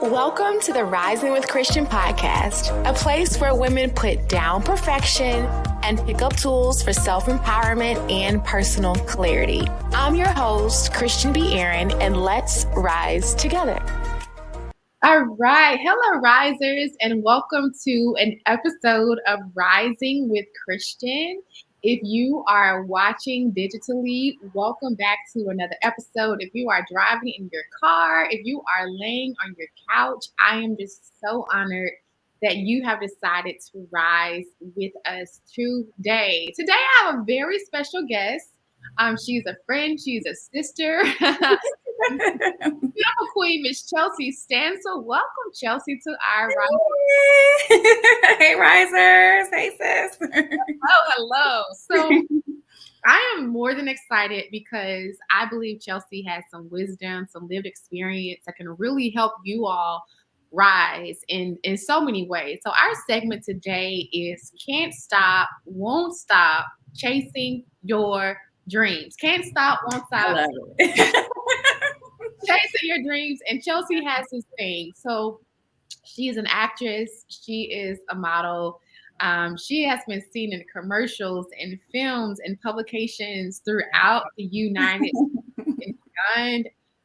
Welcome to the Rising with Christian podcast, a place where women put down perfection and pick up tools for self-empowerment and personal clarity. I'm your host, Christian B. Aaron, and let's rise together. All right. Hello, risers, and welcome to an episode of Rising with Christian. If you are watching digitally, welcome back to another episode. If you are driving in your car, if you are laying on your couch, I am just so honored that you have decided to rise with us today. Today, I have a very special guest. She's a friend, she's a sister. Beautiful queen, Miss Chelsi Stancil. Welcome, Chelsi, to our Rising. Hey, risers. Hey, sis. Hello. So I am more than excited because I believe Chelsi has some wisdom, some lived experience that can really help you all rise in so many ways. So our segment today is Can't Stop, Won't Stop Chasing Your Dreams. Can't stop, won't stop. I love it. Chasing your dreams. And Chelsi has this thing. So she is an actress. She is a model. She has been seen in commercials and films and publications throughout the United States and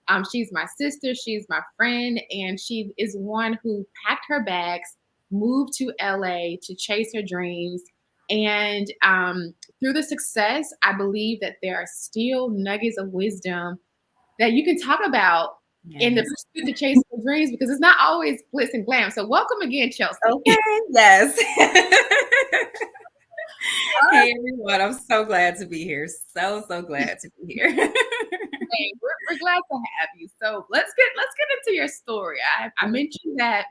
beyond. She's my sister. She's my friend. And she is one who packed her bags, moved to LA to chase her dreams. And through the success, I believe that there are still nuggets of wisdom that you can talk about in the pursuit to chase your dreams, because it's not always glitz and glam. So welcome again, Chelsi. Okay, yes. Hey, everyone. I'm so glad to be here. So glad to be here. Hey, we're glad to have you. So let's get into your story. I mentioned that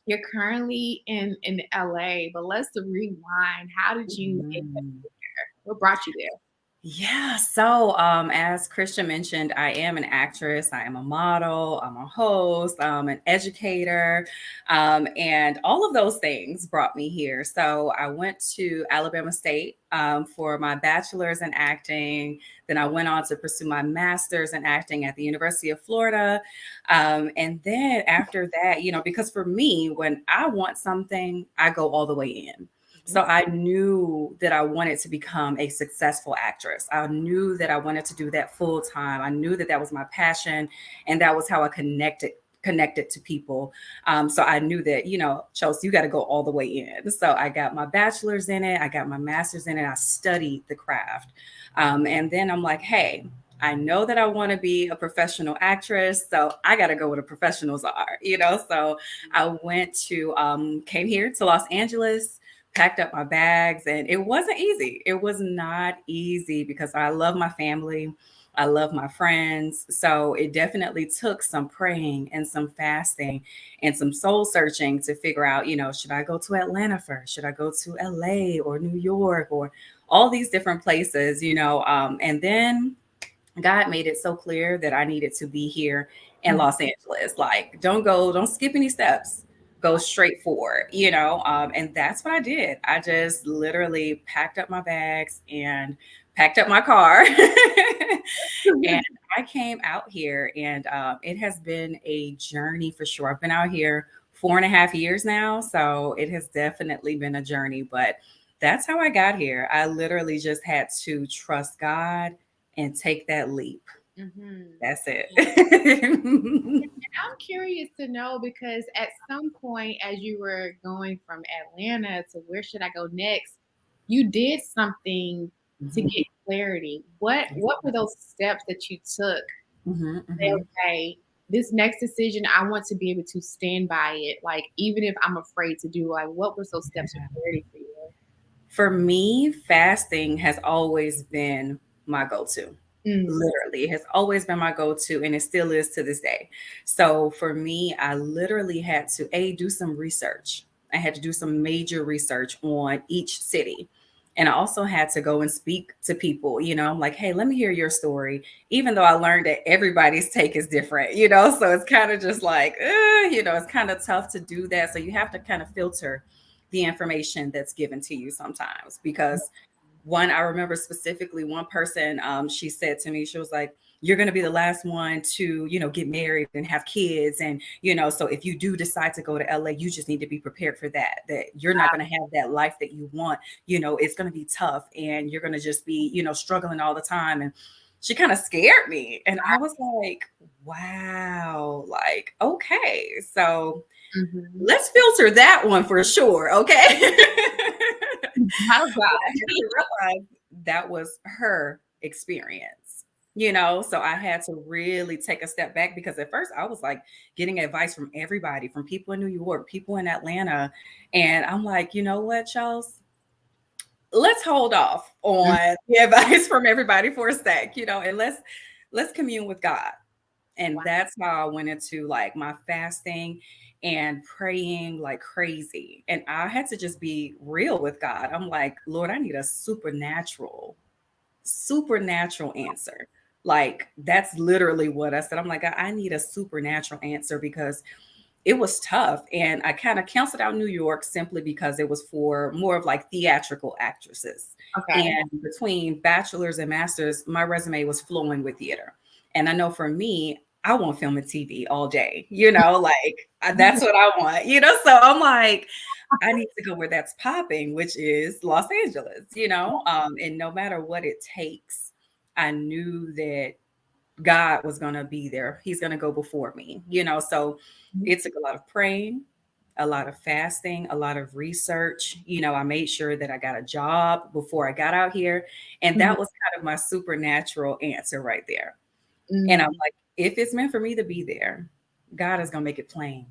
you're currently in LA, but let's rewind. How did you end up there? What brought you there? Yeah. So as Christian mentioned, I am an actress. I am a model. I'm a host. I'm an educator. And all of those things brought me here. So I went to Alabama State for my bachelor's in acting. Then I went on to pursue my master's in acting at the University of Florida. And then after that, because for me, when I want something, I go all the way in. So I knew that I wanted to become a successful actress. I knew that I wanted to do that full time. I knew that that was my passion, and that was how I connected to people. So I knew that, Chelsi, you got to go all the way in. So I got my bachelor's in it. I got my master's in it. I studied the craft. And then I'm like, hey, I know that I want to be a professional actress, so I got to go where the professionals are, So I came here to Los Angeles, packed up my bags, and it wasn't easy. It was not easy because I love my family. I love my friends. So it definitely took some praying and some fasting and some soul searching to figure out, should I go to Atlanta first? Should I go to LA or New York or all these different places, and then God made it so clear that I needed to be here in Los Angeles. Like, don't skip any steps. Go straight forward, and that's what I did. I just literally packed up my bags and packed up my car and I came out here, and it has been a journey for sure. I've been out here 4.5 years now, so it has definitely been a journey, but that's how I got here. I literally just had to trust God and take that leap. Mm-hmm. That's it. I'm curious to know, because at some point as you were going from Atlanta to where should I go next, you did something to get clarity. What were those steps that you took? Say, okay, this next decision, I want to be able to stand by it. Like, even if I'm afraid to do, like, what were those steps of clarity for you? For me, fasting has always been my go-to. Literally, it has always been my go-to, and it still is to this day. So for me, I literally had to do some research. I had to do some major research on each city. And I also had to go and speak to people, I'm like, hey, let me hear your story. Even though I learned that everybody's take is different, so it's kind of just like, it's kind of tough to do that. So you have to kind of filter the information that's given to you sometimes, because I remember specifically one person, she said to me, she was like, you're going to be the last one to, get married and have kids. And, so if you do decide to go to LA, you just need to be prepared for that you're not going to have that life that you want. It's going to be tough and you're going to just be, struggling all the time. And she kind of scared me. And I was like, wow, like, okay. So let's filter that one for sure. Okay. How God. I realized that was her experience, so I had to really take a step back, because at first I was like getting advice from everybody, from people in New York, people in Atlanta. And I'm like, you know what, Chels? Let's hold off on the advice from everybody for a sec, and let's commune with God. And that's how I went into like my fasting and praying like crazy. And I had to just be real with God. I'm like, Lord, I need a supernatural answer. Like, that's literally what I said. I'm like, I need a supernatural answer, because it was tough. And I kind of canceled out New York simply because it was for more of like theatrical actresses. Okay. And between bachelor's and master's, my resume was flowing with theater. And I know for me, I want film and TV all day, like that's what I want, so I'm like, I need to go where that's popping, which is Los Angeles, and no matter what it takes, I knew that God was going to be there. He's going to go before me, so it took a lot of praying, a lot of fasting, a lot of research. I made sure that I got a job before I got out here. And that was kind of my supernatural answer right there. And I'm like, if it's meant for me to be there, God is going to make it plain.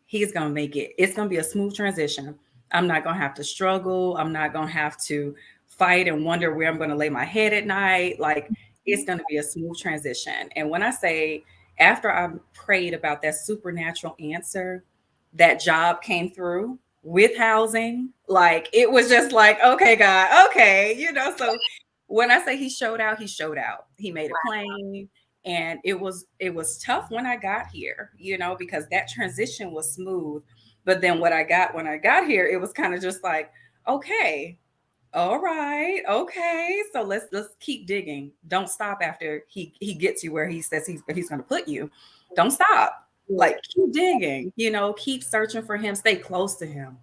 He's going to make it. It's going to be a smooth transition. I'm not going to have to struggle. I'm not going to have to fight and wonder where I'm going to lay my head at night. Like, it's going to be a smooth transition. And when I say, after I prayed about that supernatural answer, that job came through with housing. Like, it was just like, okay, God, okay. So when I say he showed out, he showed out. He made it plain. And it was tough when I got here, because that transition was smooth. But then what I got when I got here, it was kind of just like, okay, all right, okay. So let's keep digging. Don't stop after he gets you where he says he's going to put you. Don't stop. Like, keep digging, keep searching for him, stay close to him.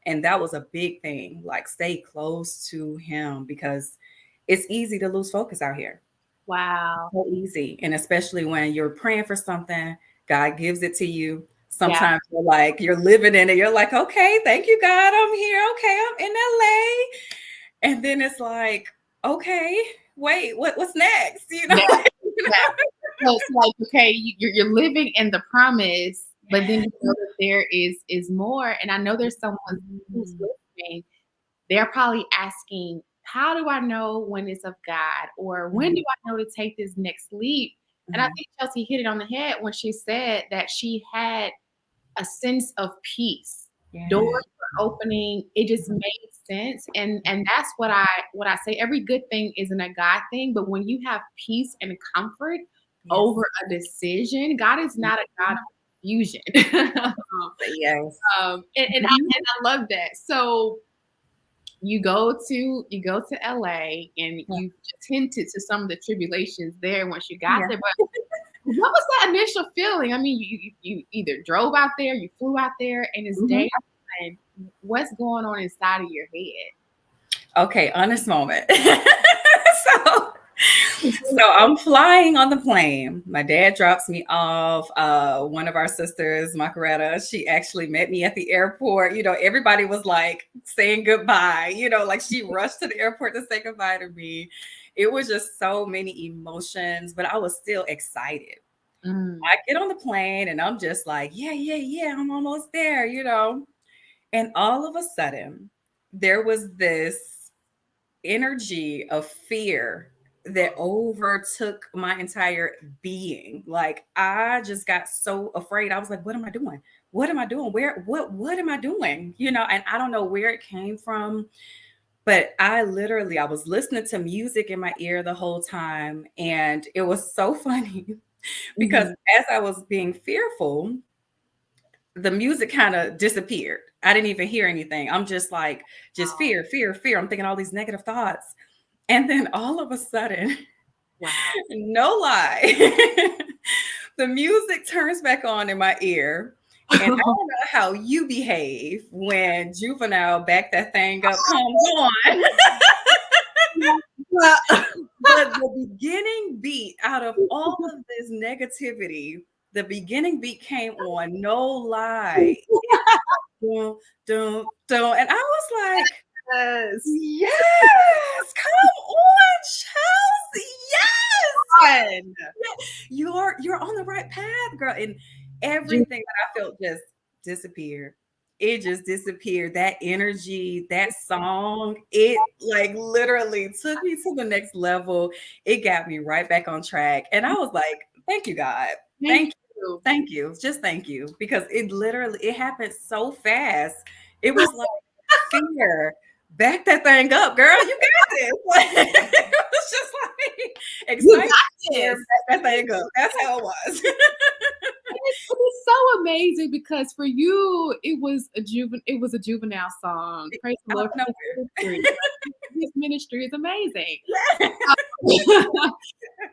And that was a big thing, like, stay close to him, because it's easy to lose focus out here. Wow. So easy. And especially when you're praying for something, God gives it to you. Sometimes you're like, you're living in it. You're like, okay, thank you, God. I'm here. Okay, I'm in LA. And then it's like, okay, wait, what's next? So it's like, okay, you're living in the promise, but then you know that there is more. And I know there's someone who's listening. They're probably asking, how do I know when it's of God? Or when do I know to take this next leap? And I think Chelsi hit it on the head when she said that she had a sense of peace. Doors were opening. It just made sense. And that's what I say. Every good thing isn't a God thing, but when you have peace and comfort over a decision, God is not a God of confusion. Yes. And I love that. So you go to LA, and you just hinted to some of the tribulations there once you got there. But what was that initial feeling? I mean, you either drove out there, you flew out there, and it's daytime. What's going on inside of your head? Okay, honest moment. So I'm flying on the plane. My dad drops me off. One of our sisters, Macaretta, she actually met me at the airport. Everybody was like saying goodbye. Like, she rushed to the airport to say goodbye to me. It was just so many emotions, but I was still excited. I get on the plane and I'm just like, yeah, I'm almost there, And all of a sudden, there was this energy of fear that overtook my entire being. Like, I just got so afraid. I was like, what am I doing? What am I doing? What am I doing? And I don't know where it came from, but I was listening to music in my ear the whole time. And it was so funny because as I was being fearful, the music kind of disappeared. I didn't even hear anything. I'm just like, fear. I'm thinking all these negative thoughts. And then all of a sudden, Wow. No lie. The music turns back on in my ear. And I don't know how you behave when Juvenile Back That Thing Up comes on. But the beginning beat, out of all of this negativity, the beginning beat came on, no lie. Dun, dun, dun. And I was like, Yes. yes, come on, Chelsea. Yes. Fun. You're on the right path, girl. And everything that I felt just disappeared. It just disappeared. That energy, that song, it like literally took me to the next level. It got me right back on track. And I was like, thank you, God. Thank you. Thank you. Just thank you. Because it happened so fast. It was like fear. Back that thing up, girl. You got this. It was just like excited. Back that thing up. That's how it was. It's so amazing because for you, it was a juvenile song. Praise the Lord. His ministry is amazing. So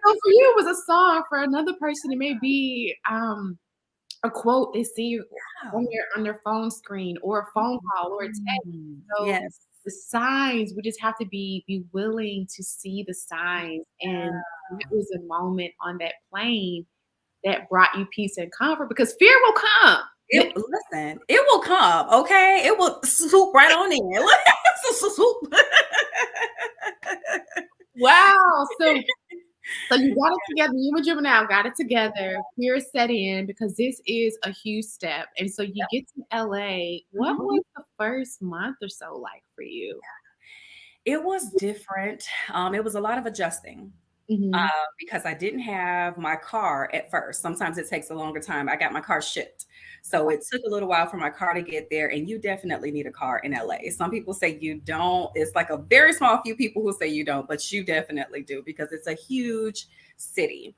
for you, it was a song. For another person, it may be a quote they see on their phone screen, or a phone call, or a text. So yes. The signs, we just have to be willing to see the signs. And it was a moment on that plane that brought you peace and comfort, because fear will come. Listen, it will come, okay? It will swoop right on in. Wow. So you got it together. You and Juvenile got it together. Fear set in because this is a huge step. And so you get to LA. What was the first month or so like for you? It was different. It was a lot of adjusting. Because I didn't have my car at first. Sometimes it takes a longer time. I got my car shipped. So it took a little while for my car to get there. And you definitely need a car in LA. Some people say you don't. It's like a very small few people who say you don't, but you definitely do, because it's a huge city.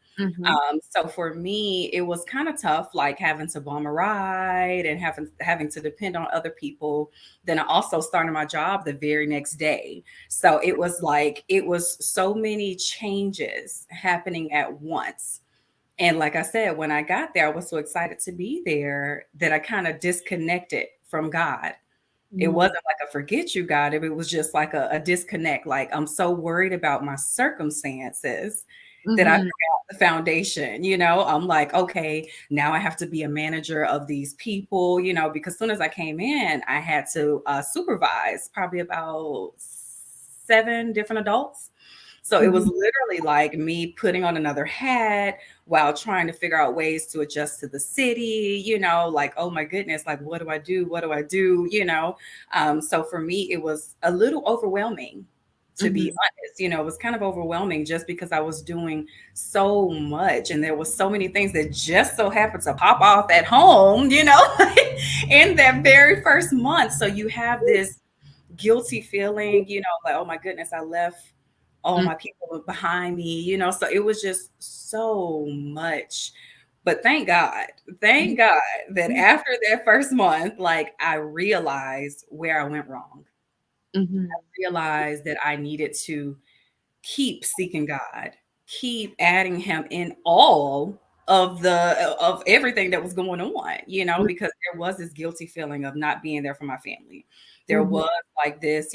So for me, it was kind of tough, like having to bum a ride and having to depend on other people. Then I also started my job the very next day. So it was so many changes happening at once. And like I said, when I got there, I was so excited to be there that I kind of disconnected from God. It wasn't like a forget you, God. It was just like a disconnect. Like, I'm so worried about my circumstances that I forgot the foundation. I'm like, okay, now I have to be a manager of these people, because as soon as I came in, I had to supervise probably about 7 different adults. So it was literally like me putting on another hat while trying to figure out ways to adjust to the city, like, oh my goodness, like, what do I do? What do I do? So for me, it was a little overwhelming, to be honest. It was kind of overwhelming just because I was doing so much and there was so many things that just so happened to pop off at home, in that very first month. So you have this guilty feeling, like, oh my goodness, I left all my people behind me, so it was just so much. But thank God that after that first month, like, I realized where I went wrong. I realized that I needed to keep seeking God, keep adding him in all of everything that was going on, because there was this guilty feeling of not being there for my family. There was like this,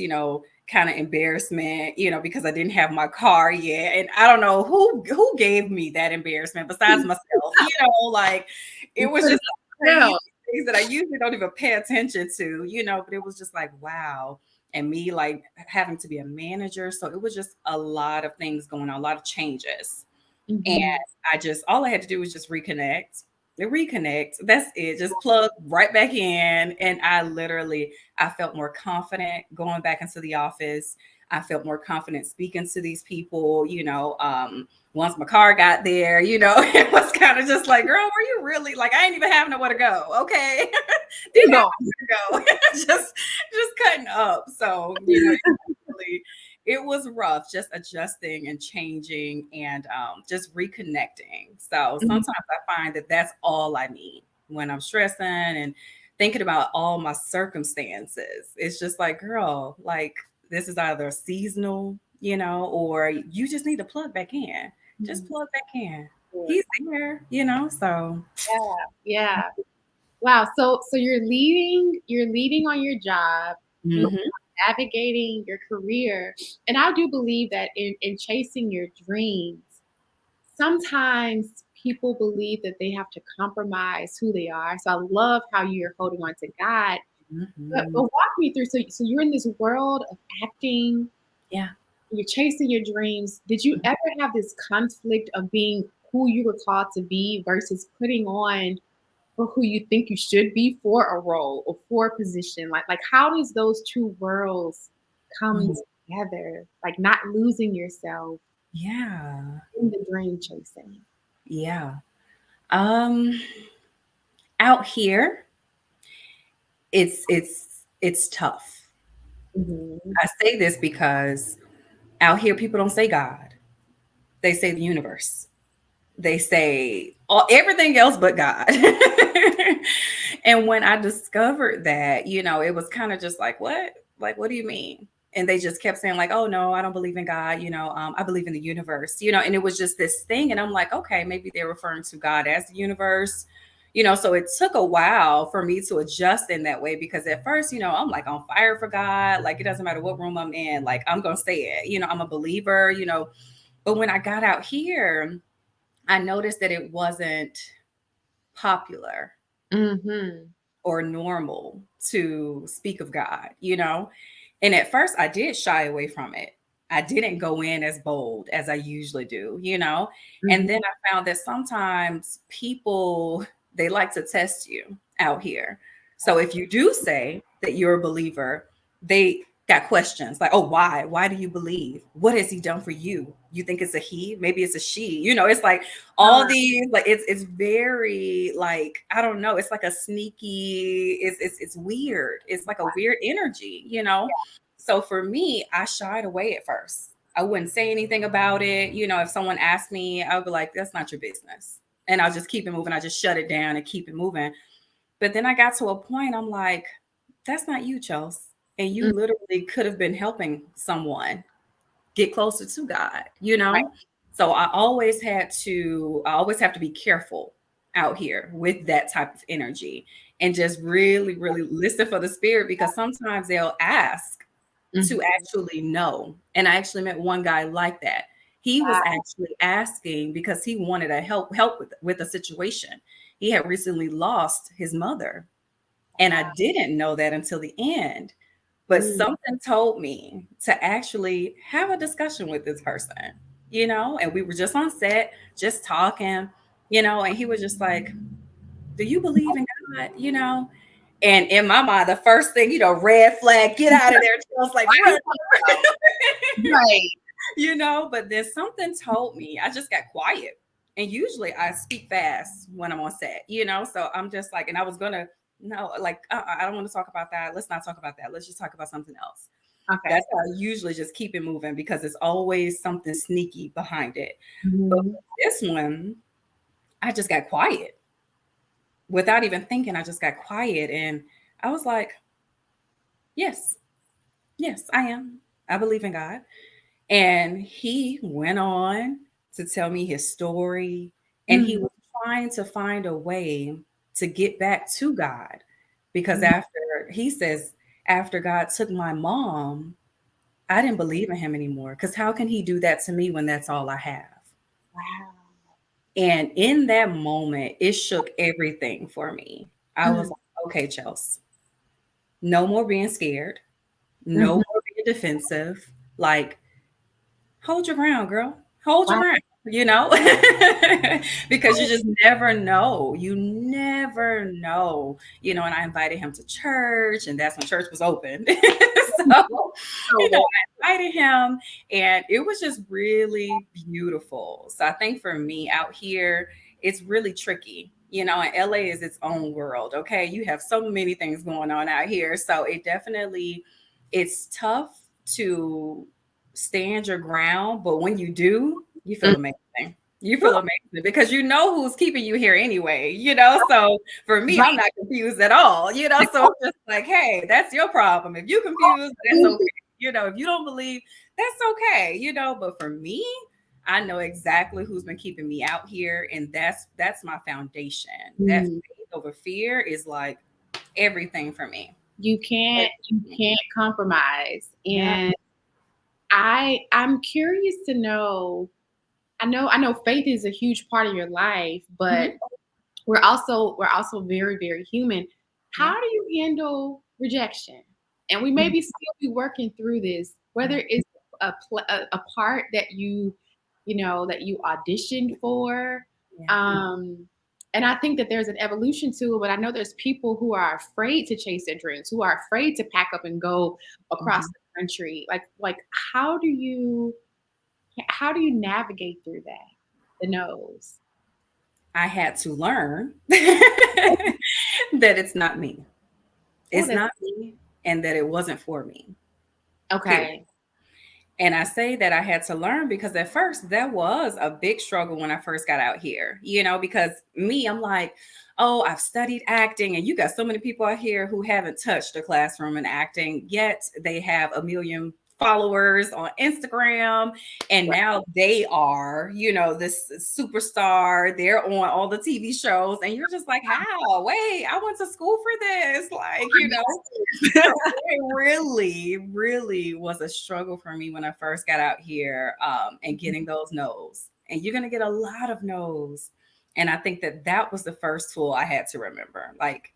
kind of embarrassment, because I didn't have my car yet. And I don't know who gave me that embarrassment besides myself, like, it was just things that I usually don't even pay attention to, but it was just like, wow. And me, like, having to be a manager. So it was just a lot of things going on, a lot of changes. And all I had to do was just reconnect. That's it. Just plug right back in. And I felt more confident going back into the office. I felt more confident speaking to these people, once my car got there, it was kind of just like, girl, were you really, like, I ain't even have nowhere to go. Okay. Didn't have nowhere to go. just cutting up. So, it was rough, just adjusting and changing and just reconnecting. So sometimes I find that that's all I need when I'm stressing and thinking about all my circumstances. It's just like, girl, like, this is either seasonal, or you just need to plug back in. just plug back in. Sure. He's there, you know, so. Yeah. Wow. So you're leading on your job, you're navigating your career. And I do believe that in chasing your dreams, sometimes people believe that they have to compromise who they are. So I love how you're holding on to God. But walk me through. So you're in this world of acting. Yeah. You're chasing your dreams. Did you ever have this conflict of being who you were called to be versus putting on for who you think you should be for a role or for a position? Like how does those two worlds come together? Like not losing yourself Yeah. in the dream chasing. Yeah. Out here, it's tough. I say this because out here people don't say God. They say the universe. They say everything else but God. And when I discovered that, you know, it was kind of just like, what? Like, what do you mean? And they just kept saying like, oh, no, I don't believe in God. You know, I believe in the universe, you know, and it was just this thing. And I'm like, okay, maybe they're referring to God as the universe, you know, so it took a while for me to adjust in that way, because at first, you know, I'm like on fire for God. Like, it doesn't matter what room I'm in, like, I'm going to say it, you know, I'm a believer, you know. But when I got out here, I noticed that it wasn't popular or normal to speak of God, you know? And at first I did shy away from it. I didn't go in as bold as I usually do, you know? And then I found that sometimes people, they like to test you out here. So if you do say that you're a believer, they got questions like, oh, why? Why do you believe? What has he done for you? You think it's a he? Maybe it's a she. You know, it's like all these, like it's very like, I don't know. It's like a sneaky, it's weird. It's like a weird energy, you know? So for me, I shied away at first. I wouldn't say anything about it. You know, if someone asked me, I would be like, that's not your business. And I'll just keep it moving. I just shut it down and keep it moving. But then I got to a point, I'm like, that's not you, Chels. And you literally could have been helping someone get closer to God, you know? Right. So I always have to be careful out here with that type of energy and just really, really listen for the spirit, because sometimes they'll ask to actually know. And I actually met one guy like that. He was actually asking because he wanted to help with a situation. He had recently lost his mother. And I didn't know that until the end. But something told me to actually have a discussion with this person, you know, and we were just on set, just talking, you know, and he was just like, do you believe in God, you know? And in my mind, the first thing, you know, red flag, get out of there. I was like, right. You know, but then something told me, I just got quiet. And usually I speak fast when I'm on set, you know, so I'm just like, and I was going to, no, like, I don't want to talk about that. Let's not talk about that. Let's just talk about something else. Okay. That's how I usually just keep it moving, because it's always something sneaky behind it. But with this one, I just got quiet. Without even thinking, I just got quiet. And I was like, yes, I am. I believe in God. And he went on to tell me his story. And he was trying to find a way to get back to God, because after God took my mom, I didn't believe in him anymore. Because how can he do that to me when that's all I have? Wow. And in that moment, it shook everything for me. I was like, okay, Chels, no more being scared, no more being defensive. Like, hold your ground, girl. Hold your ground. You know, because you just never know. You never know, you know, and I invited him to church, and that's when church was open. So, you know, I invited him, and it was just really beautiful. So I think for me out here, it's really tricky. You know, and LA is its own world. Okay. You have so many things going on out here. So it's tough to stand your ground. But when you do, you feel amazing. You feel amazing because you know who's keeping you here anyway, you know? So for me, I'm not confused at all, you know? So I'm just like, hey, that's your problem. If you're confused, that's okay. You know, if you don't believe, that's okay, you know? But for me, I know exactly who's been keeping me out here, and that's my foundation. That Mm. faith over fear is like everything for me. You can't Everything. compromise. Yeah. And I'm curious to know, I know faith is a huge part of your life, but Mhm. we're also very, very human. Yeah. How do you handle rejection? And we Mhm. maybe still be working through this, whether it's a part that that you auditioned for. Yeah. Um, and I think that there's an evolution to it, but I know there's people who are afraid to chase their dreams, who are afraid to pack up and go across Mhm. the country. Like how do you navigate through that? The no's. I had to learn that it's not me. Oh, It's that's not me, and that it wasn't for me. Period. okay. And I say that I had to learn because at first that was a big struggle when I first got out here, because me, I'm like, oh, I've studied acting, and you got so many people out here who haven't touched a classroom in acting, yet they have a million followers on Instagram, and Right. now they are, this superstar. They're on all the TV shows, and you're just like, how? Wait, I went to school for this, So it really, really was a struggle for me when I first got out here, and getting those no's. And you're going to get a lot of no's. And I think that that was the first tool I had to remember. Like,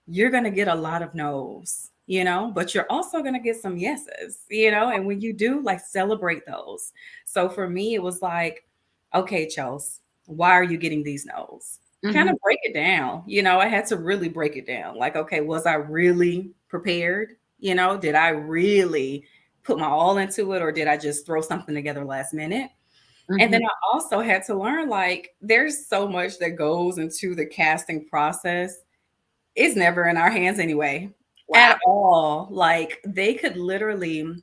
you're going to get a lot of no's, but you're also going to get some yeses, and when you do, like, celebrate those. So for me, it was like, okay, Chels, why are you getting these no's? Kind Mhm. of break it down. I had to really break it down. Like, okay, was I really prepared? Did I really put my all into it, or did I just throw something together last minute? And then Mhm. I also had to learn, like, there's so much that goes into the casting process. It's never in our hands anyway, Wow. at all. Like, they could literally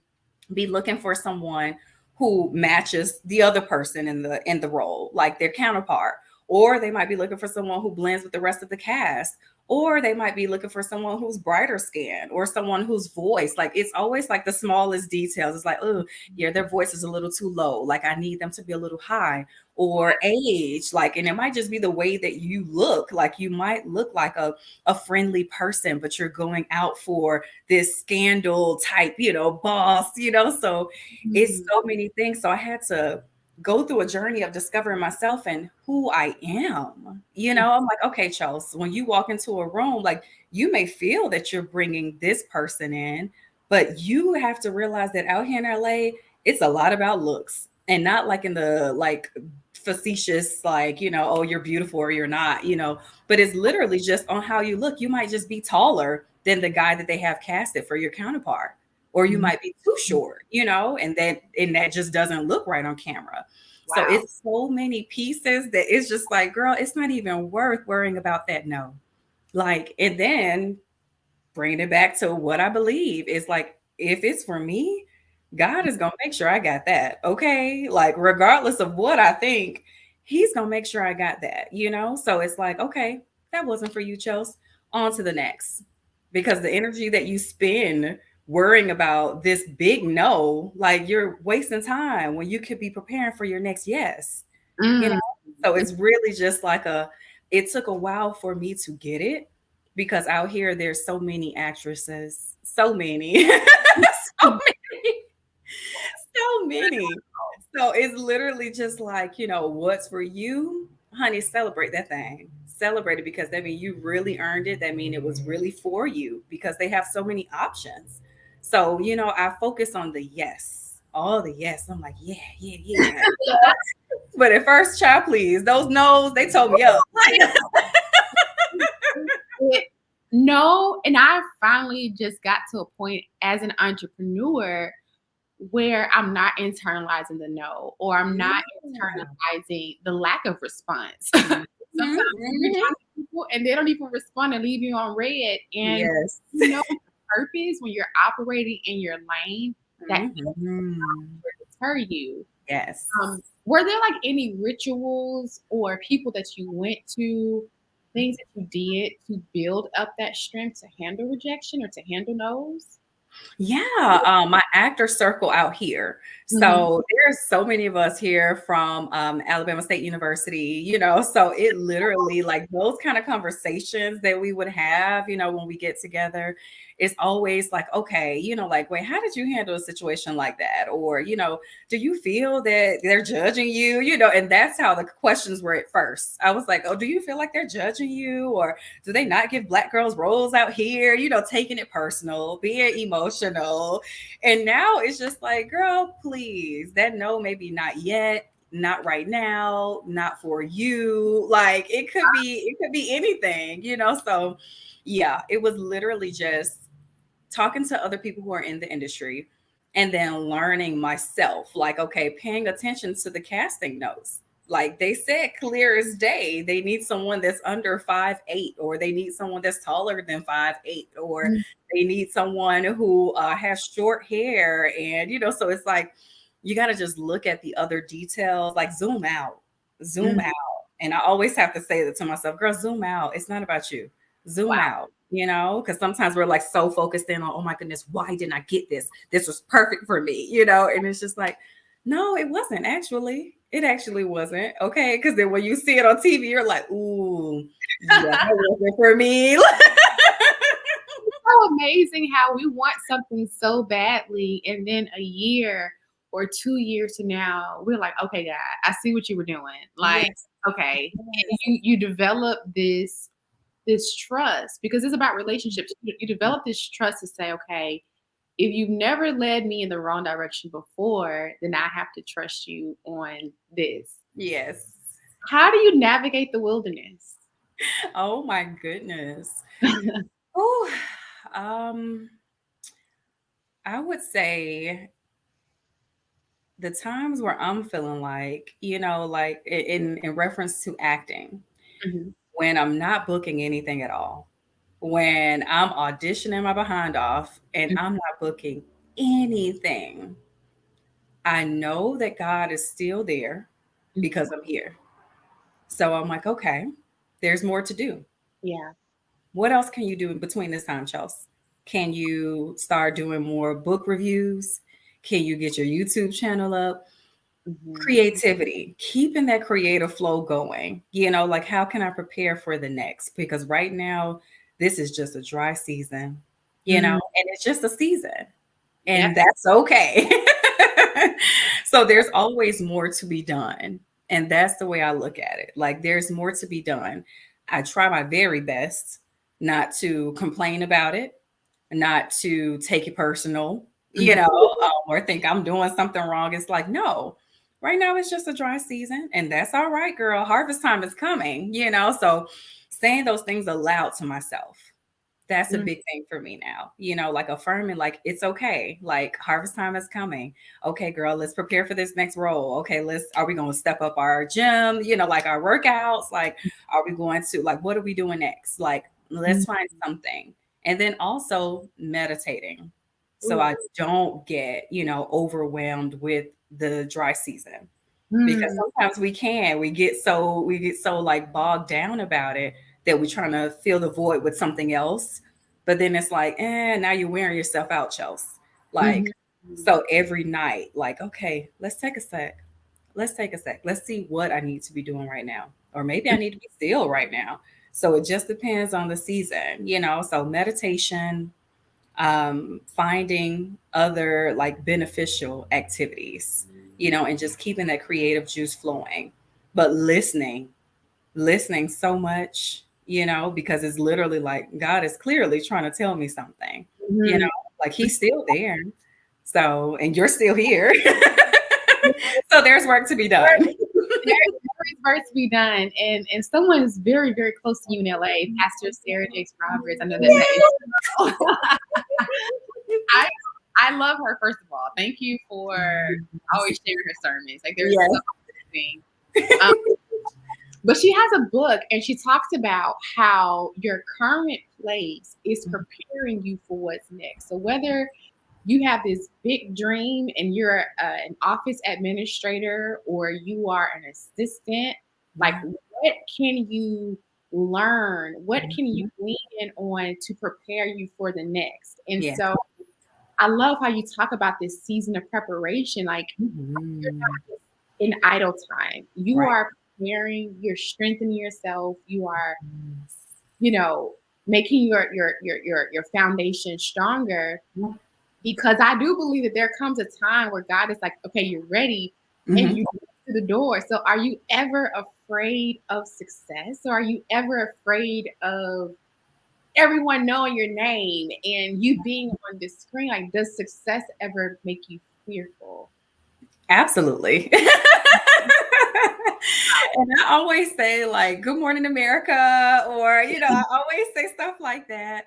be looking for someone who matches the other person in the role, like their counterpart, or they might be looking for someone who blends with the rest of the cast, or they might be looking for someone who's brighter skinned, or someone whose voice, like, it's always like the smallest details. It's like, oh yeah, their voice is a little too low, like I need them to be a little high, or age, like, and it might just be the way that you look. Like, you might look like a friendly person, but you're going out for this scandal type, boss, so it's Mhm. so many things. So I had to go through a journey of discovering myself and who I am. I'm like, okay, Charles, when you walk into a room, like, you may feel that you're bringing this person in, but you have to realize that out here in LA, it's a lot about looks, and not like in the, like, facetious, like, oh, you're beautiful or you're not, but it's literally just on how you look. You might just be taller than the guy that they have casted for your counterpart, or you Mhm. might be too short, and that just doesn't look right on camera. So Wow. it's so many pieces that it's just like, girl, it's not even worth worrying about that. No. Like, and then bringing it back to what I believe is, like, if it's for me, God is going to make sure I got that. Okay. Like, regardless of what I think, He's going to make sure I got that. So it's like, okay, that wasn't for you, Chels. On to the next. Because the energy that you spend worrying about this big no, like, you're wasting time when you could be preparing for your next yes. You know? Mm. So it's really just like it took a while for me to get it, because out here there's so many actresses, so many, so many, so many. So it's literally just like, what's for you, honey, celebrate that thing. Celebrate it, because that means you really earned it. That means it was really for you, because they have so many options. So, I focus on the yes, all the yes. I'm like, yeah, yeah, yeah. But at first, child, please, those no's, they told me up. It- no, and I finally just got to a point as an entrepreneur where I'm not internalizing the no, or I'm not Yeah. internalizing the lack of response. Mhm, Sometimes you reach mhm. out to people and they don't even respond and leave you on red. And Yes. the purpose when you're operating in your lane, that Mhm. will deter you. Yes. Were there like any rituals or people that you went to, things that you did to build up that strength to handle rejection or to handle no's? Yeah, my actor circle out here. So there's so many of us here from Alabama State University, so it literally like those kind of conversations that we would have, when we get together, it's always like, okay, like, wait, how did you handle a situation like that? Or, do you feel that they're judging you? And that's how the questions were at first. I was like, oh, do you feel like they're judging you? Or do they not give Black girls roles out here? Taking it personal, being emotional. And now it's just like, girl, please, that no, maybe not yet, not right now, not for you. Like it could be anything, So yeah, it was literally just talking to other people who are in the industry and then learning myself, like, okay, paying attention to the casting notes. Like they said, clear as day, they need someone that's under 5'8", or they need someone that's taller than 5'8", or they need someone who has short hair. And, so it's like, you got to just look at the other details, like zoom out. And I always have to say that to myself, girl, zoom out. It's not about you. Zoom out, because sometimes we're like so focused in on, oh my goodness, why didn't I get this? This was perfect for me, and it's just like, no, it wasn't actually. It actually wasn't. Okay. Because then when you see it on TV, you're like, ooh, yeah, that wasn't for me. So amazing how we want something so badly, and then a year or 2 years from now, we're like, okay, God, I see what you were doing. Like, Yes. okay. And you develop this trust, because it's about relationships. You develop this trust to say, okay, if you've never led me in the wrong direction before, then I have to trust you on this. Yes. How do you navigate the wilderness? Oh my goodness. Oh, I would say the times where I'm feeling like, like in reference to acting, when I'm not booking anything at all, when I'm auditioning my behind off and I'm not booking anything, I know that God is still there because I'm here. So I'm like, okay, there's more to do. Yeah. What else can you do in between this time, Chelsea? Can you start doing more book reviews? Can you get your YouTube channel up? Creativity, keeping that creative flow going, like how can I prepare for the next? Because right now, this is just a dry season, and it's just a season, and that's okay. So there's always more to be done. And that's the way I look at it. Like there's more to be done. I try my very best not to complain about it, not to take it personal, or think I'm doing something wrong. It's like, no, right now it's just a dry season, and that's all right, girl. Harvest time is coming, So saying those things aloud to myself, that's a big thing for me now, like affirming, like, it's okay. Like harvest time is coming. Okay, girl, let's prepare for this next role. Okay, are we going to step up our gym, like our workouts? Like, are we going to, like, what are we doing next? Like, let's find something. And then also meditating. So I don't get, overwhelmed with the dry season, because sometimes we get so like bogged down about it that we're trying to fill the void with something else. But then it's like, now you're wearing yourself out, Chelsea. Like, so every night, like, okay, let's take a sec. Let's see what I need to be doing right now. Or maybe I need to be still right now. So it just depends on the season, so meditation, finding other like beneficial activities, and just keeping that creative juice flowing, but listening so much, because it's literally like God is clearly trying to tell me something, like he's still there. So, and you're still here. So there's work to be done. There's work to be done. And someone is very, very close to you in LA, Pastor Sarah Jakes Roberts. I know that. I love her, first of all. Thank you for always sharing her sermons. Like there's something. But she has a book, and she talks about how your current place is preparing you for what's next. So whether you have this big dream and you're an office administrator, or you are an assistant, like what can you learn? What can you lean in on to prepare you for the next? And so I love how you talk about this season of preparation. Like you're not just in idle time. You Right. are preparing, you're strengthening yourself, you are, you know, making your foundation stronger. Because I do believe that there comes a time where God is like, okay, you're ready, and you go to the door. So are you ever afraid of success? Or are you ever afraid of everyone knowing your name and you being on the screen? Like, does success ever make you fearful? Absolutely. And I always say, like, good morning, America, or, I always say stuff like that,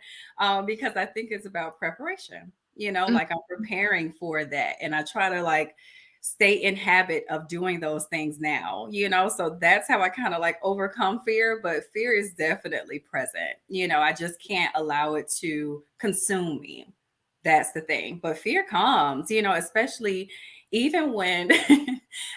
because I think it's about preparation, like I'm preparing for that. And I try to like stay in habit of doing those things now, so that's how I kind of like overcome fear. But fear is definitely present. I just can't allow it to consume me. That's the thing. But fear comes, especially even when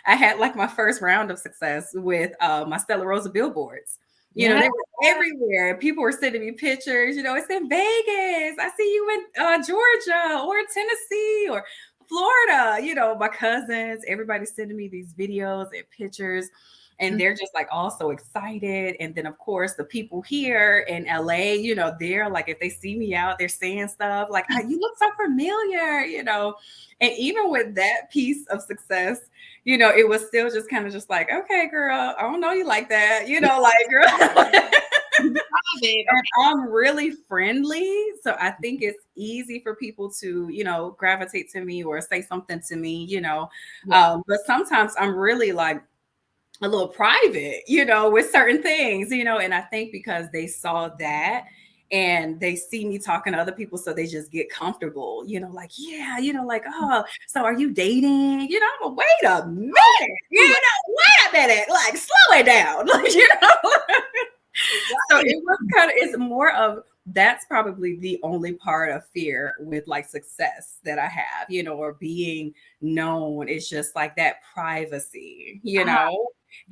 I had like my first round of success with my Stella Rosa billboards. Yeah. They were everywhere. People were sending me pictures. It's in Vegas. I see you in Georgia or Tennessee or Florida. My cousins, everybody's sending me these videos and pictures. And they're just like all so excited. And then, of course, the people here in LA, they're like, if they see me out, they're saying stuff like, you look so familiar, And even with that piece of success, it was still just kind of just like, okay, girl, I don't know you like that, like, girl. And I'm really friendly. So I think it's easy for people to, gravitate to me or say something to me, but sometimes I'm really like, a little private, with certain things, and I think because they saw that and they see me talking to other people, so they just get comfortable, like, yeah, like, oh, so are you dating? I'm like, wait a minute, wait a minute, like, slow it down, like, So it was it's more of, that's probably the only part of fear with like success that I have, or being known. It's just like that privacy,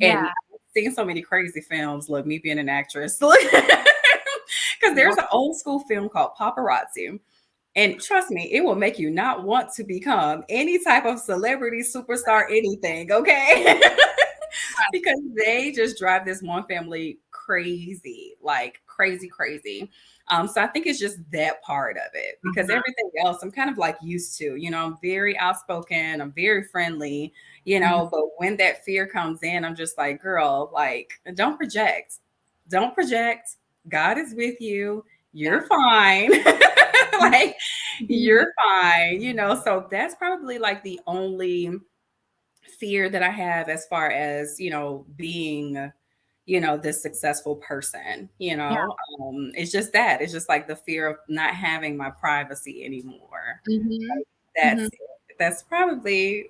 And I've seen so many crazy films. Look, me being an actress, because there's an old school film called Paparazzi. And trust me, it will make you not want to become any type of celebrity, superstar, anything, okay? Because they just drive this one family crazy, like crazy, crazy. So I think it's just that part of it, because everything else I'm kind of like used to, I'm very outspoken, I'm very friendly, but when that fear comes in, I'm just like, girl, like, don't project. God is with you. You're fine. Like, you're fine, so that's probably like the only fear that I have as far as, being, this successful person, it's just that. It's just like the fear of not having my privacy anymore. Like, that's it. That's probably,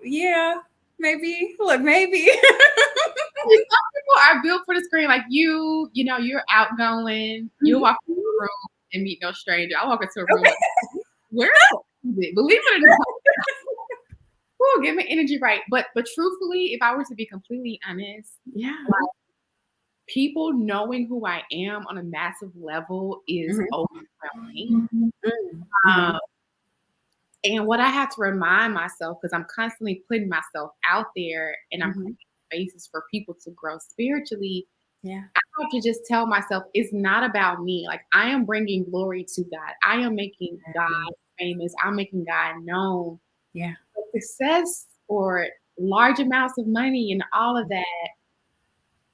maybe. Look, maybe. Some people are built for the screen. Like you're outgoing. You walk into a room and meet no stranger. I walk into a room. Like, where is it? Believe it or not. Ooh, get my energy right. But truthfully, if I were to be completely honest, like, people knowing who I am on a massive level is overwhelming. And what I have to remind myself, because I'm constantly putting myself out there and I'm creating spaces for people to grow spiritually. I have to just tell myself it's not about me. Like, I am bringing glory to God. I am making God famous. I'm making God known. Success or large amounts of money and all of that,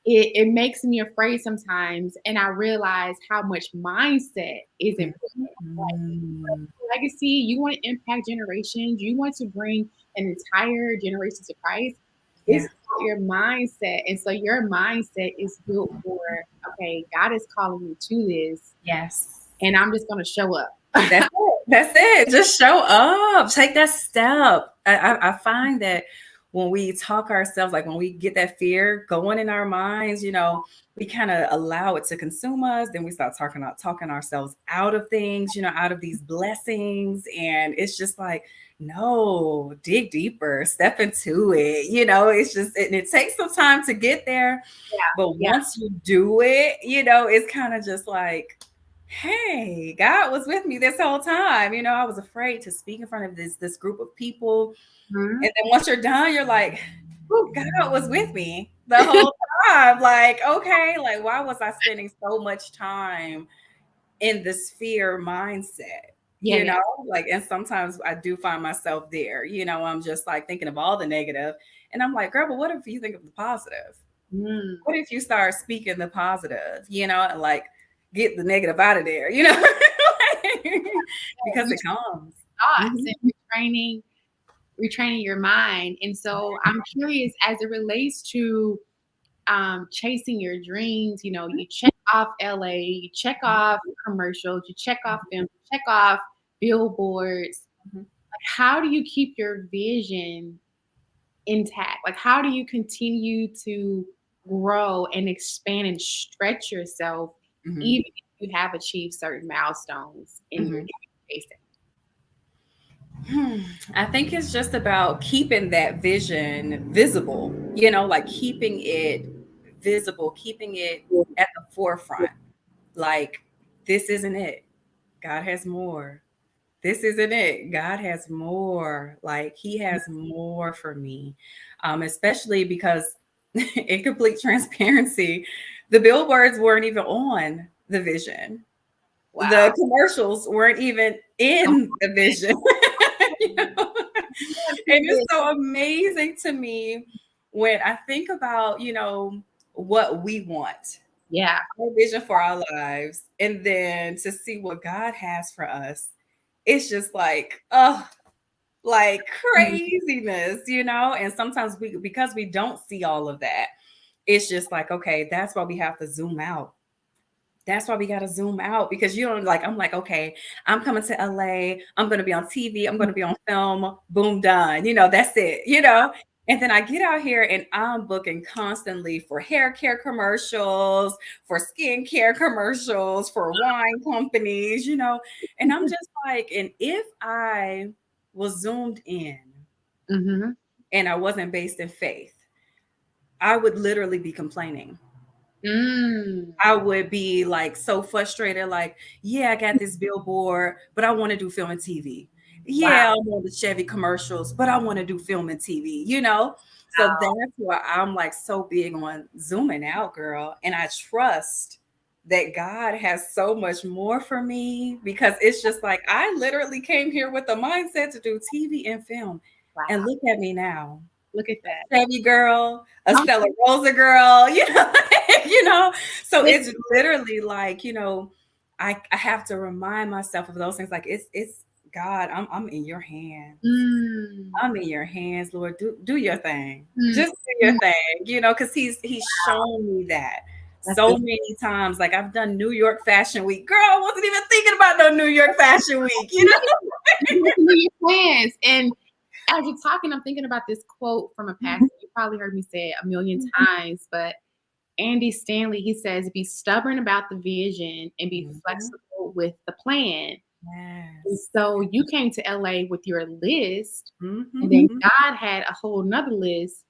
it makes me afraid sometimes. And I realize how much mindset is important. Like, legacy, you want to impact generations, you want to bring an entire generation to Christ. It's your mindset. And so your mindset is built for, okay, God is calling me to this. And I'm just going to show up. That's it. Just show up. Take that step. I find that when we talk ourselves, like when we get that fear going in our minds, we kind of allow it to consume us. Then we start talking ourselves out of things, out of these blessings. And it's just like, no, dig deeper, step into it. It's just, and it takes some time to get there. But once you do it, it's kind of just like, hey, God was with me this whole time. I was afraid to speak in front of this group of people. Mhm. And then once you're done, you're like, God was with me the whole time. Like, okay, like why was I spending so much time in this fear mindset? Yeah. Like, and sometimes I do find myself there. I'm just like thinking of all the negative. And I'm like, girl, but what if you think of the positive? Mm. What if you start speaking the positive, and like get the negative out of there, because it comes. Thoughts Mhm. and retraining your mind. And so I'm curious as it relates to chasing your dreams. You check off LA, you check off commercials, you check off film, you check off billboards. Mhm. Like, how do you keep your vision intact? Like, how do you continue to grow and expand and stretch yourself, Mhm. even if you have achieved certain milestones in your Mhm. chasing? I think it's just about keeping that vision visible, like keeping it visible, keeping it at the forefront. Like, this isn't it. God has more. This isn't it. God has more. Like, He has more for me. Especially because, in complete transparency, the billboards weren't even on the vision. The Wow. commercials weren't even in the vision. you know? And it's so amazing to me when I think about, what we want, Yeah. our vision for our lives, and then to see what God has for us. It's just like, oh, like craziness, And sometimes because we don't see all of that, it's just like, okay, that's why we have to zoom out. That's why we got to zoom out because I'm like, okay, I'm coming to LA. I'm going to be on TV. I'm going to be on film. Boom, done. That's it. And then I get out here and I'm booking constantly for hair care commercials, for skincare commercials, for wine companies. And I'm just like, and if I was zoomed in Mm-hmm. and I wasn't based in faith, I would literally be complaining. Mm. I would be like so frustrated, like, yeah, I got this billboard, but I want to do film and TV. Wow. Yeah, I'm on the Chevy commercials, but I want to do film and TV. So that's why I'm like so big on zooming out, girl. And I trust that God has so much more for me because it's just like I literally came here with the mindset to do TV and film. And Wow. look at me now. Look at that. Chevy girl, a Stella Rosa girl, you know. So it's Listen. literally like, I have to remind myself of those things. Like it's God, I'm in your hands. Mm. I'm in your hands, Lord. Do your thing. Mm. Just do your thing, because he's shown me that That's so good. many times. Like I've done New York Fashion Week. Girl, I wasn't even thinking about no New York Fashion Week, You listen to your plans. And as you're talking, I'm thinking about this quote from a pastor. You probably heard me say it a million times, but Andy Stanley, he says, be stubborn about the vision and be Mhm. flexible with the plan. And Yes. so you came to LA with your list, and then Mhm. God had a whole nother list.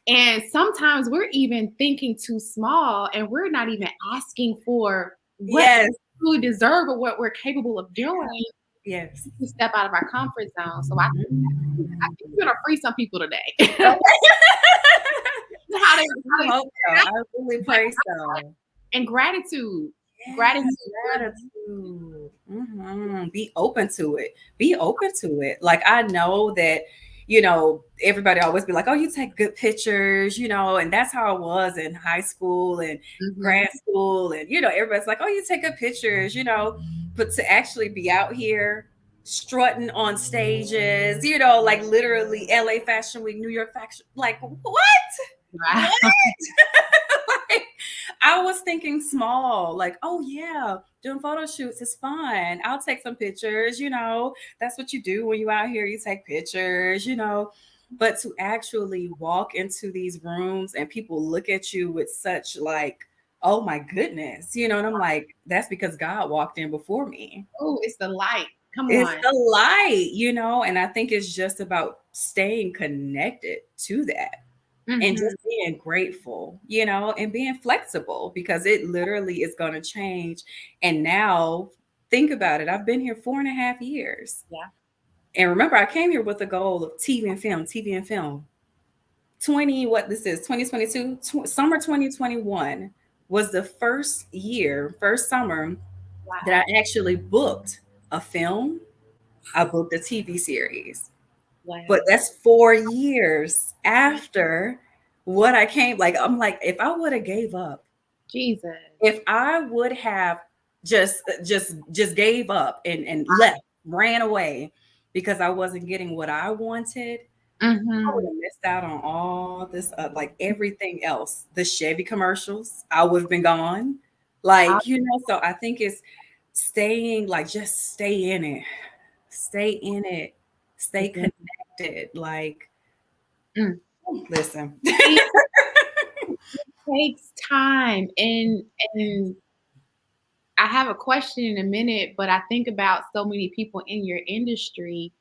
And sometimes we're even thinking too small and we're not even asking for what Yes. we really deserve or what we're capable of doing Yes. to step out of our comfort zone. So I think we're gonna free some people today. how they, I how they hope so. I really pray so. and gratitude. Yes, Gratitude. gratitude. Be open to it. Be open to it. Like I know that, everybody always be like, "Oh, you take good pictures," and that's how it was in high school and Mhm. grad school, and everybody's like, "Oh, you take good pictures," but to actually be out here strutting on stages, like literally LA Fashion Week, New York Fashion, like what? Wow. What? Like, I was thinking small, like, oh yeah, doing photo shoots is fun. I'll take some pictures. That's what you do when you out here, you take pictures. But to actually walk into these rooms and people look at you with such like, oh my goodness, and I'm like, that's because God walked in before me. Oh, it's the light. Come It's on. the light, and I think it's just about staying connected to that. and just being grateful, and being flexible, because it literally is going to change. And now think about it. I've been here 4.5 years. Yeah. And remember, I came here with the goal of TV and film. 2022, summer 2021 was the first summer Wow. that I actually booked a film. I booked a TV series. Wow. But that's 4 years after what I came. Like, I'm like, if I would have gave up, Jesus. if I would have just gave up and left, ran away because I wasn't getting what I wanted, I would have missed out on all this, like everything else. The Chevy commercials, I would have been gone. Like, so I think it's staying, like, just stay in it, stay connected. Like, listen. It takes time. And I have a question in a minute, but I think about so many people in your industry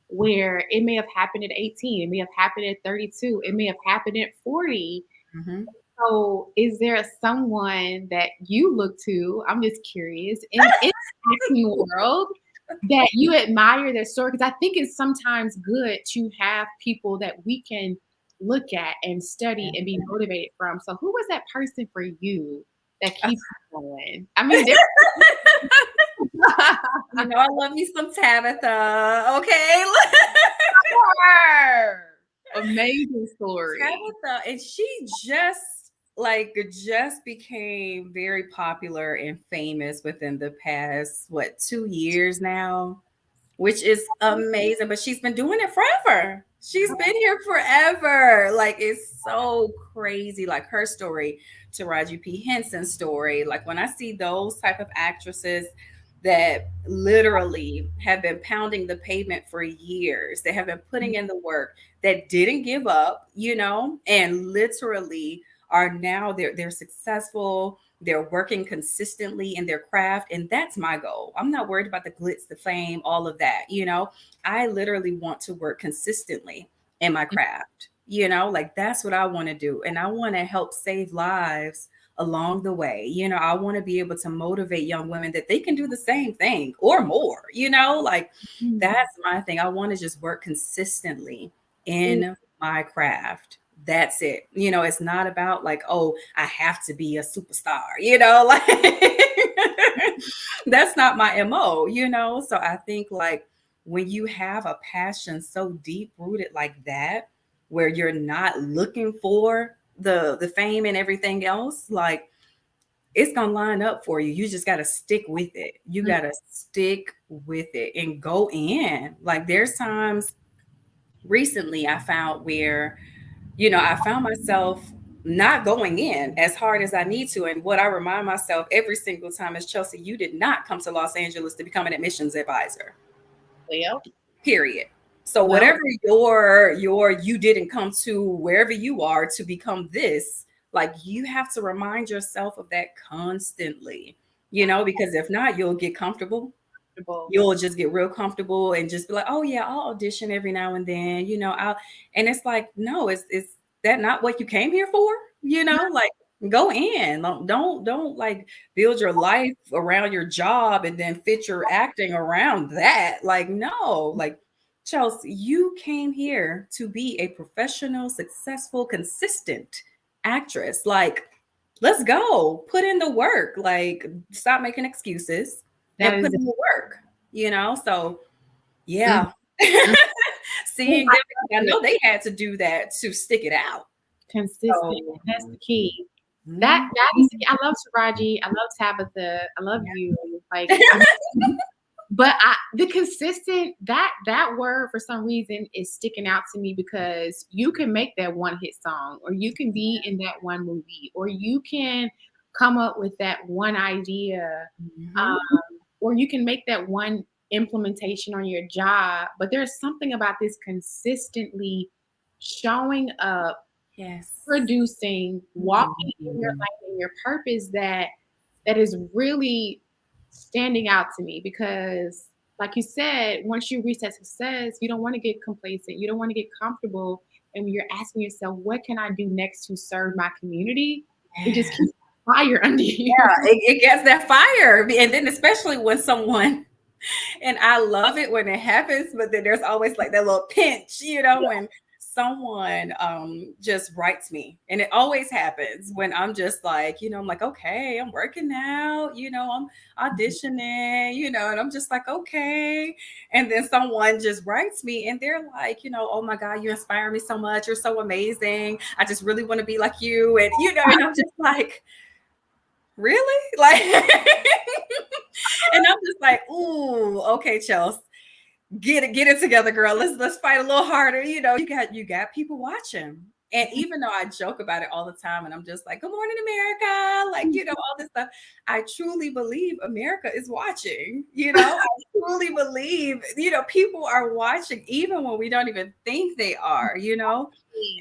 where it may have happened at 18, it may have happened at 32, it may have happened at 40. Mm-hmm. So is there someone that you look to, I'm just curious, in the acting world that you admire their story? Because I think it's sometimes good to have people that we can look at and study and be motivated from. So who was that person for you that keeps you going? I mean, I love me some Tabitha. Okay. Amazing story. Tabitha, and she just became very popular and famous within the past 2 years now, which is amazing. But she's been doing it forever. She's been here forever. Like, it's so crazy. Like, her story, Taraji P. Henson's story. Like, when I see those type of actresses that literally have been pounding the pavement for years, they have been putting in the work, that didn't give up, and literally are now they're successful. They're working consistently in their craft. And that's my goal. I'm not worried about the glitz, the fame, all of that. I literally want to work consistently in my craft, like, that's what I want to do. And I want to help save lives along the way. I want to be able to motivate young women that they can do the same thing or more, like, that's my thing. I want to just work consistently in my craft. That's it. It's not about like, oh, I have to be a superstar, like that's not my MO, So I think, like, when you have a passion so deep rooted like that, where you're not looking for the fame and everything else, like, it's gonna line up for you. You just gotta stick with it. You gotta stick with it and go in. Like, there's times recently I found where, I found myself not going in as hard as I need to. And what I remind myself every single time is, Chelsea, you did not come to Los Angeles to become an admissions advisor. Well, period. So whatever you didn't come to wherever you are to become this, like, you have to remind yourself of that constantly, because if not, you'll get comfortable. You'll just get real comfortable and just be like, oh yeah, I'll audition every now and then, and it's like, no, is that not what you came here for? Like, go in. Don't like build your life around your job and then fit your acting around that. Like, no, like, Chelsea, you came here to be a professional, successful, consistent actress. Like, let's go. Put in the work. Like, stop making excuses and put in the work, So, yeah. Seeing them, I know they had to do that to stick it out. Consistent. So, that's the key. That is. I love Taraji. I love Tabitha. I love you. Like, but the consistent, that word for some reason is sticking out to me, because you can make that one hit song, or you can be in that one movie, or you can come up with that one idea, or you can make that one implementation on your job. But there's something about this consistently showing up, producing, walking in your life and your purpose that is really standing out to me. Because, like you said, once you reach that success, you don't want to get complacent. You don't want to get comfortable. and when you're asking yourself, what can I do next to serve my community? It just keeps fire under you. Yeah, it gets that fire. And then especially when someone, and I love it when it happens, but then there's always like that little pinch, when someone just writes me. And it always happens when I'm just like, I'm like, okay, I'm working out, I'm auditioning, and I'm just like, okay. And then someone just writes me and they're like, oh my God, you inspire me so much. You're so amazing. I just really want to be like you. And, and I'm just like, really? Like, and I'm just like, ooh, okay, Chelsea, get it together, girl. Let's fight a little harder. You got people watching. And even though I joke about it all the time and I'm just like, good morning, America, like, all this stuff, I truly believe America is watching. I truly believe, people are watching even when we don't even think they are,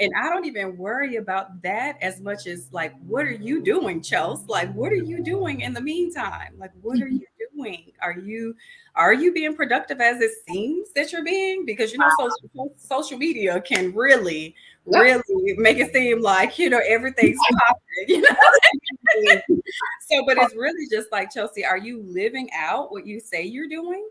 and I don't even worry about that as much as like, what are you doing, Chelsea? Like, what are you doing in the meantime? Like, what are you doing? Are you being productive as it seems that you're being? Because social media can really make it seem like everything's popping. So, but it's really just like, Chelsi, are you living out what you say you're doing?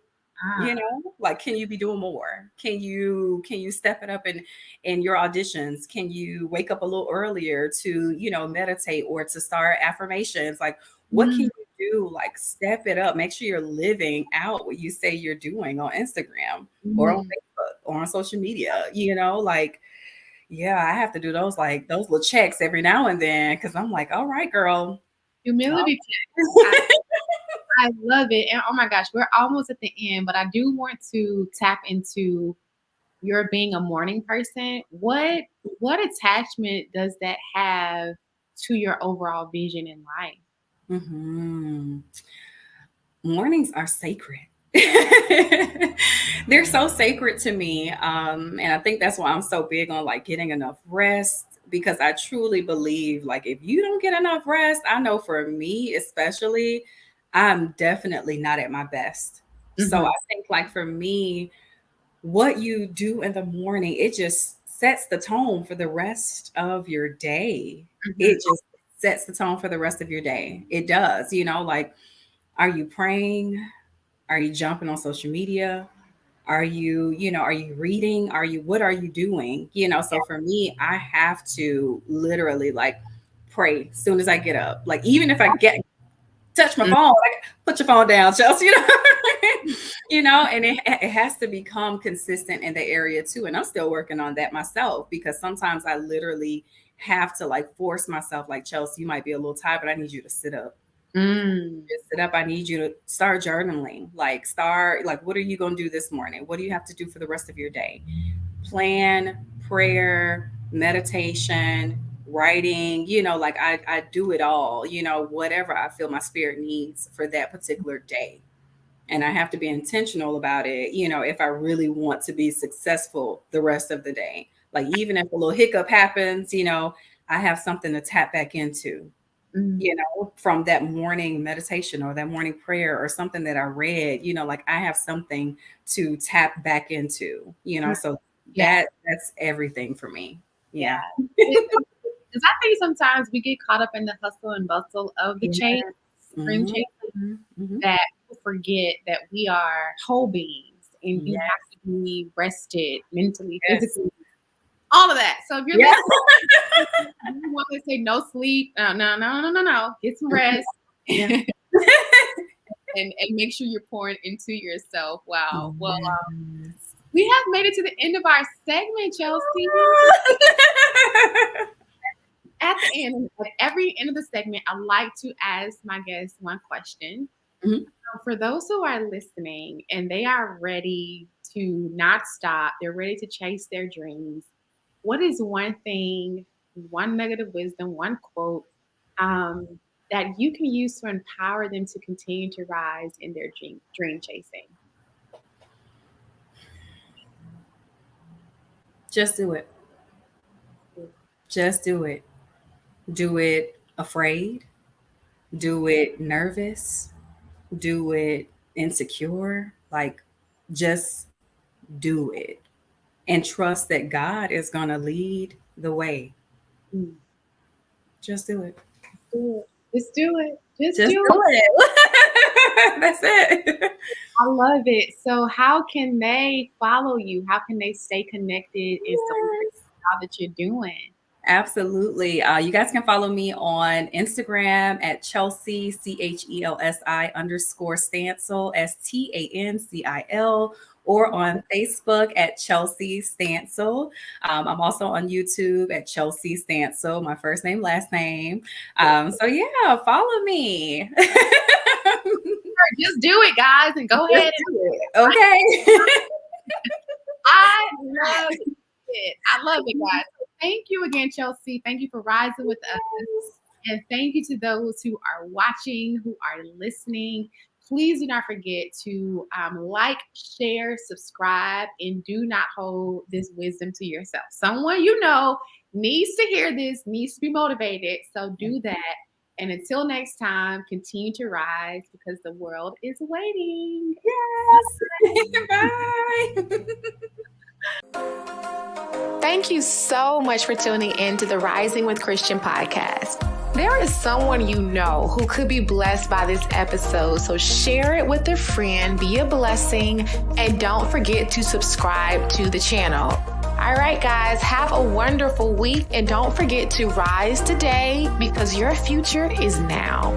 Like, can you be doing more? Can you step it up in your auditions? Can you wake up a little earlier to meditate or to start affirmations? Like, what can you do? Like, step it up. Make sure you're living out what you say you're doing on Instagram or on Facebook or on social media. Like, yeah, I have to do those little checks every now and then because I'm like, all right, girl. Humility check. I love it. And oh my gosh, we're almost at the end, but I do want to tap into your being a morning person. What attachment does that have to your overall vision in life? Mm-hmm. Mornings are sacred. They're so sacred to me. And I think that's why I'm so big on like getting enough rest, because I truly believe like if you don't get enough rest, I know for me especially, I'm definitely not at my best. So I think like for me, what you do in the morning, it just sets the tone for the rest of your day. It just sets the tone for the rest of your day. It does, like, are you praying? Are you jumping on social media? Are you reading? What are you doing? So for me, I have to literally like pray as soon as I get up. Like, even if I touch my phone, like, put your phone down, Chelsea, and it has to become consistent in the area too. And I'm still working on that myself, because sometimes I literally have to like force myself, like, Chelsea, you might be a little tired, but I need you to sit up. Just sit up. I need you to start journaling. Like, what are you going to do this morning? What do you have to do for the rest of your day? Plan, prayer, meditation, writing, like I do it all, whatever I feel my spirit needs for that particular day. And I have to be intentional about it, if I really want to be successful the rest of the day. Like, even if a little hiccup happens, I have something to tap back into, from that morning meditation or that morning prayer or something that I read, like I have something to tap back into, so that's everything for me. Yeah. Because I think sometimes we get caught up in the hustle and bustle of the chase, dream chasing, that we forget that we are whole beings and you have to be rested mentally, physically, all of that. So if you're listening, you want to say no sleep, no, get some rest. and make sure you're pouring into yourself. Wow. Well, we have made it to the end of our segment, Chelsi. At the end, at every end of the segment, I like to ask my guests one question. For those who are listening and they are ready to not stop, they're ready to chase their dreams, what is one thing, one nugget of wisdom, one quote that you can use to empower them to continue to rise in their dream chasing? Just do it. Just do it. Do it afraid. Do it nervous. Do it insecure. Like, just do it. and trust that God is going to lead the way. Just do it. Do it. Just do it. Just do it. That's it. I love it. So how can they follow you? How can they stay connected and support all that you're doing? Absolutely. You guys can follow me on Instagram at Chelsi, CHELSI_Stancil, STANCIL, or on Facebook at Chelsi Stancil. I'm also on YouTube at Chelsi Stancil, my first name, last name. So yeah, follow me. Just do it, guys, and go ahead and do it. Okay. I love it. I love it, guys. Thank you again, Chelsi. Thank you for rising with us. And thank you to those who are watching, who are listening. Please do not forget to like, share, subscribe, and do not hold this wisdom to yourself. Someone you know needs to hear this, needs to be motivated. So do that. And until next time, continue to rise because the world is waiting. Yes. Bye. Thank you so much for tuning in to the Rising with Christian podcast. There is someone you know who could be blessed by this episode, so share it with a friend, be a blessing, and don't forget to subscribe to the channel. All right, guys, have a wonderful week, and don't forget to rise today because your future is now.